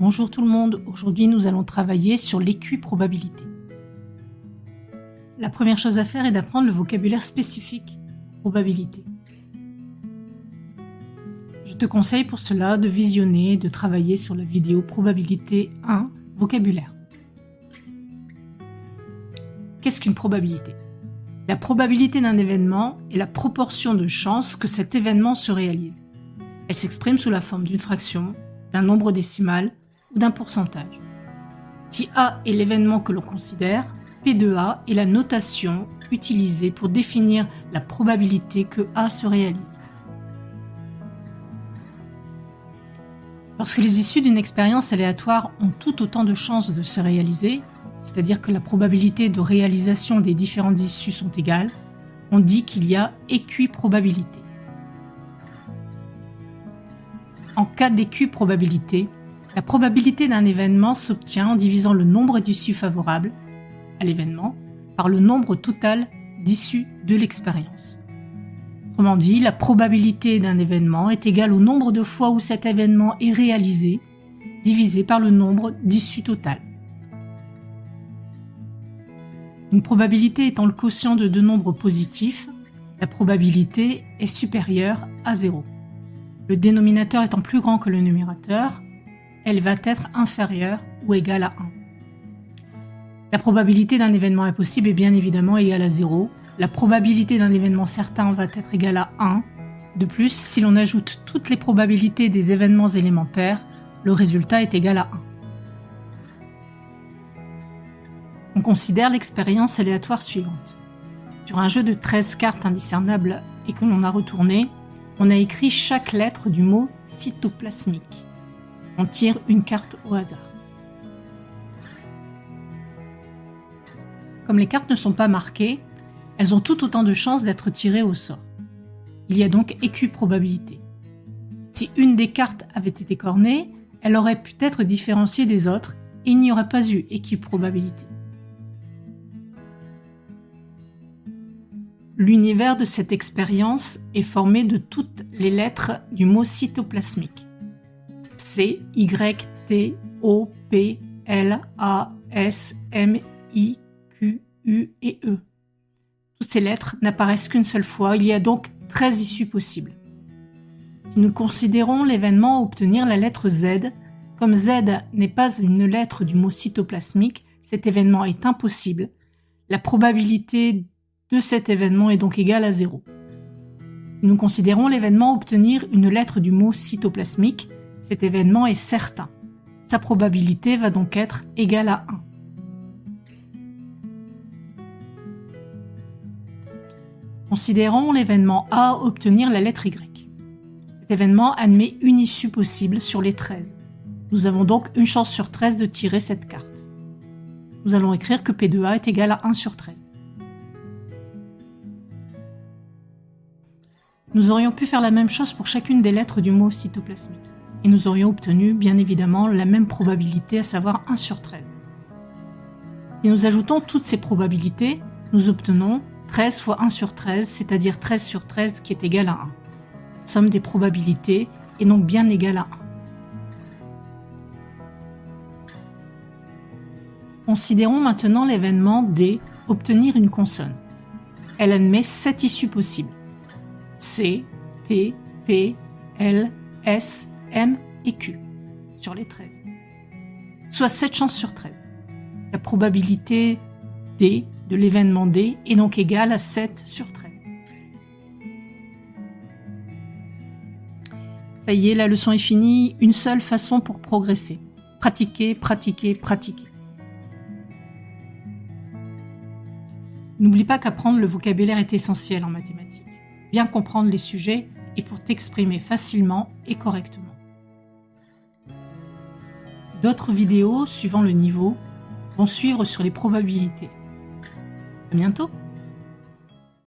Bonjour tout le monde, aujourd'hui nous allons travailler sur l'équiprobabilité. La première chose à faire est d'apprendre le vocabulaire spécifique probabilité. Je te conseille pour cela de visionner et de travailler sur la vidéo probabilité 1 vocabulaire. Qu'est-ce qu'une probabilité? La probabilité d'un événement est la proportion de chances que cet événement se réalise. Elle s'exprime sous la forme d'une fraction, d'un nombre décimal ou d'un pourcentage. Si A est l'événement que l'on considère, P de A est la notation utilisée pour définir la probabilité que A se réalise. Lorsque les issues d'une expérience aléatoire ont tout autant de chances de se réaliser, c'est-à-dire que la probabilité de réalisation des différentes issues sont égales, on dit qu'il y a équiprobabilité. En cas d'équiprobabilité, la probabilité d'un événement s'obtient en divisant le nombre d'issues favorables à l'événement par le nombre total d'issues de l'expérience. Autrement dit, la probabilité d'un événement est égale au nombre de fois où cet événement est réalisé, divisé par le nombre d'issues totales. Une probabilité étant le quotient de deux nombres positifs, la probabilité est supérieure à 0. Le dénominateur étant plus grand que le numérateur, elle va être inférieure ou égale à 1. La probabilité d'un événement impossible est bien évidemment égale à 0. La probabilité d'un événement certain va être égale à 1. De plus, si l'on ajoute toutes les probabilités des événements élémentaires, le résultat est égal à 1. On considère l'expérience aléatoire suivante. Sur un jeu de 13 cartes indiscernables et que l'on a retourné, on a écrit chaque lettre du mot cytoplasmique. On tire une carte au hasard. Comme les cartes ne sont pas marquées, elles ont tout autant de chances d'être tirées au sort. Il y a donc équiprobabilité. Si une des cartes avait été cornée, elle aurait pu être différenciée des autres et il n'y aurait pas eu équiprobabilité. L'univers de cette expérience est formé de toutes les lettres du mot cytoplasmique. C, Y, T, O, P, L, A, S, M, I, Q, U et E. Toutes ces lettres n'apparaissent qu'une seule fois, il y a donc 13 issues possibles. Si nous considérons l'événement à obtenir la lettre Z, comme Z n'est pas une lettre du mot cytoplasmique, cet événement est impossible. La probabilité de cet événement est donc égale à 0. Si nous considérons l'événement à obtenir une lettre du mot cytoplasmique, cet événement est certain. Sa probabilité va donc être égale à 1. Considérons l'événement A à obtenir la lettre Y. Cet événement admet une issue possible sur les 13. Nous avons donc une chance sur 13 de tirer cette carte. Nous allons écrire que P de A est égal à 1 sur 13. Nous aurions pu faire la même chose pour chacune des lettres du mot cytoplasmique. Et nous aurions obtenu, bien évidemment, la même probabilité, à savoir 1 sur 13. Si nous ajoutons toutes ces probabilités, nous obtenons 13 fois 1 sur 13, c'est-à-dire 13 sur 13 qui est égal à 1. La somme des probabilités est donc bien égale à 1. Considérons maintenant l'événement D, obtenir une consonne. Elle admet 7 issues possibles. C, T, P, L, S, M et Q sur les 13, soit 7 chances sur 13. La probabilité D de l'événement D est donc égale à 7 sur 13. Ça y est, la leçon est finie. Une seule façon pour progresser. Pratiquer, pratiquer, pratiquer. N'oublie pas qu'apprendre le vocabulaire est essentiel en mathématiques. Bien comprendre les sujets et pour t'exprimer facilement et correctement. D'autres vidéos, suivant le niveau, vont suivre sur les probabilités. À bientôt!